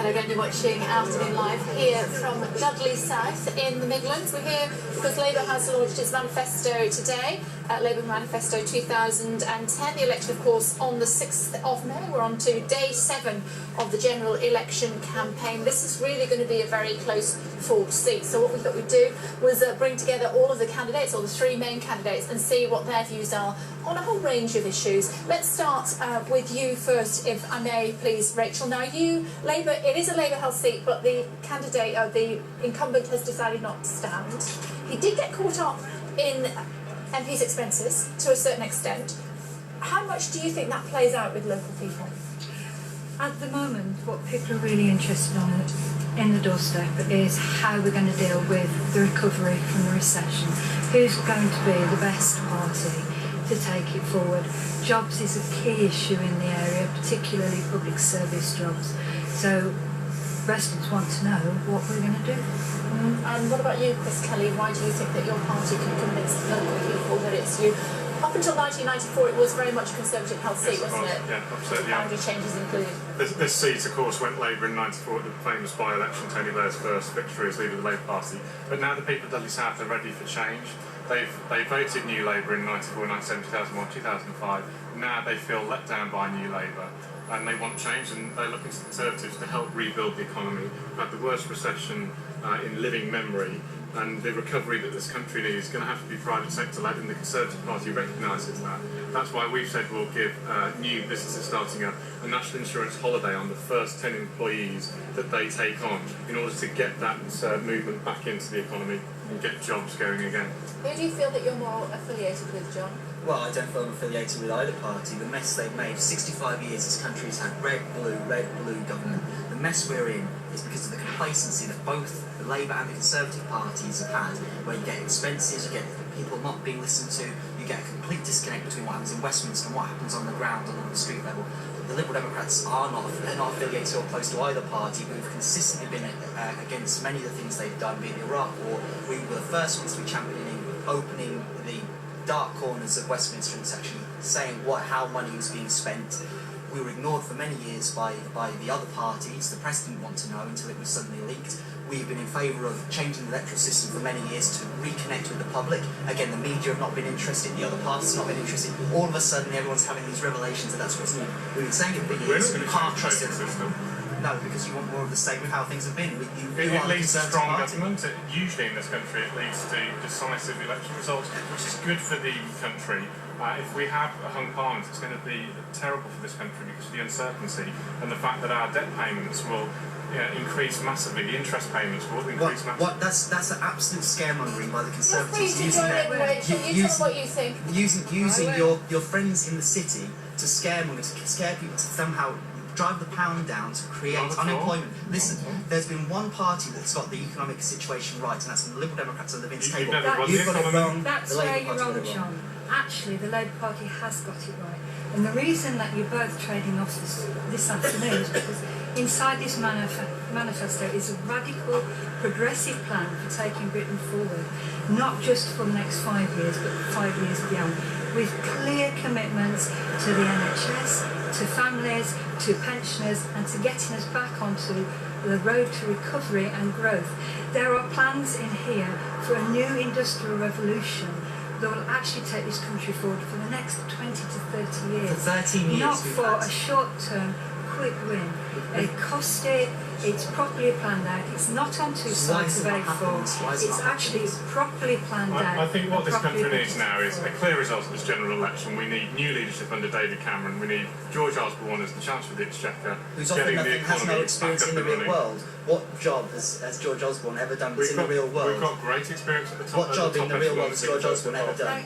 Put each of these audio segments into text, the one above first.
Hello again, you're watching Afternoon Live here from Dudley South in the Midlands. We're here because Labour has launched its manifesto today, Labour Manifesto 2010. The election, of course, on the 6th of May. We're on to day 7 of the general election campaign. This is really going to be a very close fought seat. So what we thought we'd do was bring together all of the candidates, or the 3 main candidates, and see what their views are on a whole range of issues. Let's start with you first, if I may, please, Rachel. Now, Labour, it is a Labour-held seat, but the candidate, the incumbent, has decided not to stand. He did get caught up in MP's expenses to a certain extent. How much do you think that plays out with local people? At the moment, what people are really interested in the doorstep is how we're going to deal with the recovery from the recession. Who's going to be the best party to take it forward? Jobs is a key issue in the area, particularly public service jobs. So residents want to know what we're going to do. And what about you, Chris Kelly? Why do you think that your party can convince local people that it's you? Up until 1994, it was very much a Conservative held seat, wasn't it? Yeah, absolutely. Boundary changes included. This seat, of course, went Labour in '94 at the famous by-election, Tony Blair's first victory as leader of the Labour Party. But now the people of Dudley South are ready for change. They voted New Labour in '94, 97, 2001, 2005. Now they feel let down by New Labour, and they want change, and they're looking to the Conservatives to help rebuild the economy. We've had the worst recession in living memory, and the recovery that this country needs is going to have to be private sector led, and the Conservative Party recognises that. That's why we've said we'll give new businesses starting up a national insurance holiday on the first 10 employees that they take on, in order to get that movement back into the economy and get jobs going again. Who do you feel that you're more affiliated with, John? Well, I don't feel I'm affiliated with either party. The mess they've made, 65 years this country's had red, blue government. The mess we're in is because of the complacency that both the Labour and the Conservative parties have had, where you get expenses, you get people not being listened to, you get a complete disconnect between what happens in Westminster and what happens on the ground and on the street level. The Liberal Democrats are not affiliated or close to either party. We've consistently been against many of the things they've done, be it the Iraq War. We were the first ones to be championing opening the dark corners of Westminster and actually saying how money was being spent. We were ignored for many years by the other parties. The press didn't want to know until it was suddenly leaked. We've been in favour of changing the electoral system for many years to reconnect with the public. Again, the media have not been interested, the other parties have not been interested. All of a sudden, everyone's having these revelations that that's what's new. We've been saying it for years. We're not going to change the system. No, because you want more of the same with how things have been. It leads to strong government. Usually in this country it leads to decisive election results, which is good for the country. If we have a hung parliament, it's going to be terrible for this country because of the uncertainty and the fact that our debt payments will increase massively. The interest payments will increase massively. That's an absolute scaremongering by the Conservatives. You tell them what you think. Using your friends in the city to scare people to somehow drive the pound down to create unemployment. Listen, there's been one party that's got the economic situation right, and that's the Liberal Democrats at the Vince table. You've got it wrong. That's where you're wrong, John. Actually, the Labour Party has got it right. And the reason that you're both trading off this afternoon is because inside this manifesto is a radical, progressive plan for taking Britain forward, not just for the next 5 years, but 5 years beyond, with clear commitments to the NHS, to families, to pensioners, and to getting us back onto the road to recovery and growth. There are plans in here for a new industrial revolution that will actually take this country forward for the next 20 to 30 years. For 13 years. Not for a short-term, quick win. It costed, it's properly planned out. It's not on two sides of A4. It's actually properly planned out. I think what this country needs now is a clear result of this general election. We need new leadership under David Cameron. We need George Osborne as the Chancellor of the Exchequer. Who's often has no experience in the real world. What job has George Osborne ever done that's in the real world? We've got great experience at the top. What job in the real world has George Osborne ever done?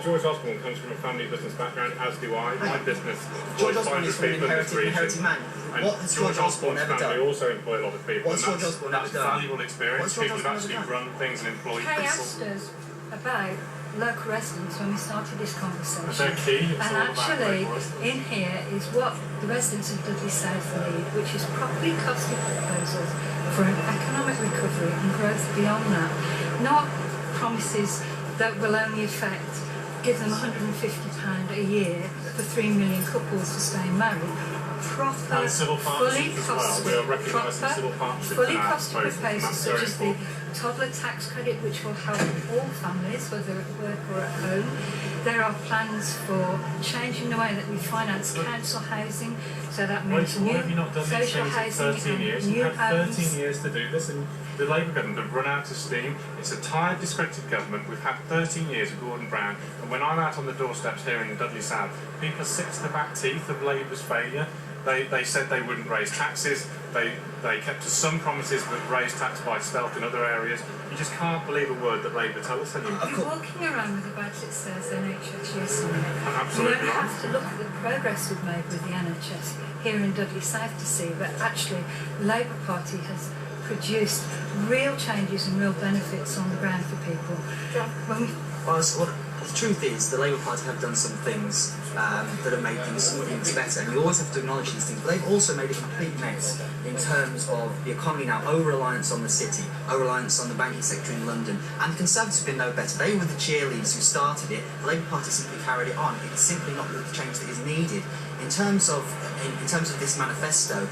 George Osborne comes from a family business background, as do I. My business George Osborne is from an inherited man. What has George Osborne ever done? They also employ a lot of people. What's George Osborne ever done? That's valuable experience. People who've actually run things and employed people. Kay asked us about local residents when we started this conversation. They're key. And actually, in here is what the residents of Dudley South need, which is properly costed proposals for an economic recovery and growth beyond that. Not promises that will only give them £150 a year for 3 million couples for staying married, proper, And civil fully partnerships as well. We are recognising proper, civil partnerships fully in our costed proposal, and proposals that's such very as the important. toddler tax credit, which will help all families, whether at work or at home. There are plans for changing the way that we finance council housing, so that means Why have you not done these social things in housing 13 years? and You've new had 13 homes. years to do this, and the Labour government have run out of steam. It's a tired, discredited government. We've had 13 years of Gordon Brown, and when I'm out on the doorsteps here in Dudley South, people are sick to the back teeth of Labour's failure. They said they wouldn't raise taxes. They kept to some promises but raised tax by stealth in other areas. You just can't believe a word that Labour tell us anymore. You're walking around with a badge that says NHS yes on it. Absolutely You don't not. have to look at the progress we've made with the NHS here in Dudley South to see that actually the Labour Party has produced real changes and real benefits on the ground for people. When we The truth is, the Labour Party have done some things that have made things better, and you always have to acknowledge these things, but they've also made a complete mess in terms of the economy now, over-reliance on the city, over-reliance on the banking sector in London, and the Conservatives have been no better. They were the cheerleaders who started it. The Labour Party simply carried it on. It's simply not the change that is needed. In terms of this manifesto,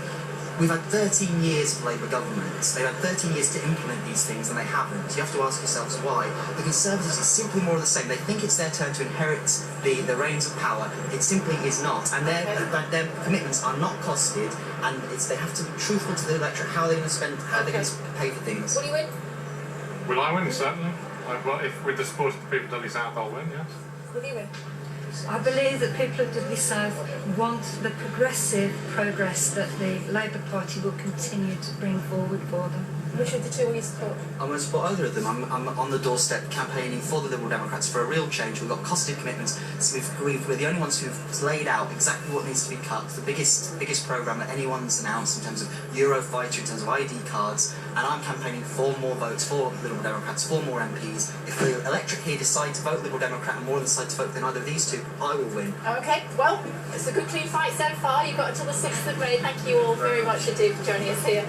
we've had 13 years of Labour governments. They've had 13 years to implement these things, and they haven't. You have to ask yourselves why. The Conservatives are simply more of the same. They think it's their turn to inherit the reins of power. It simply is not. And their commitments are not costed, and they have to be truthful to the electorate. How are they going to spend, how are they going to pay for things? Will you win? Will I win? Certainly. Well, if with the support of the people of Dudley South, I'll win, yes. Will you win? I believe that people of Dudley South want the progressive progress that the Labour Party will continue to bring forward for them. Which of the two will you support? I'm going to support either of them. I'm on the doorstep campaigning for the Liberal Democrats for a real change. We've got costed commitments. So we're the only ones who've laid out exactly what needs to be cut. It's the biggest programme that anyone's announced in terms of Eurofighter, in terms of ID cards. And I'm campaigning for more votes for Liberal Democrats, for more MPs. If the electorate here decide to vote Liberal Democrat and more of them decide to vote than either of these two, I will win. Okay, well, it's a good clean fight so far. You've got until the 6th of May. Thank you all very much indeed for joining us here.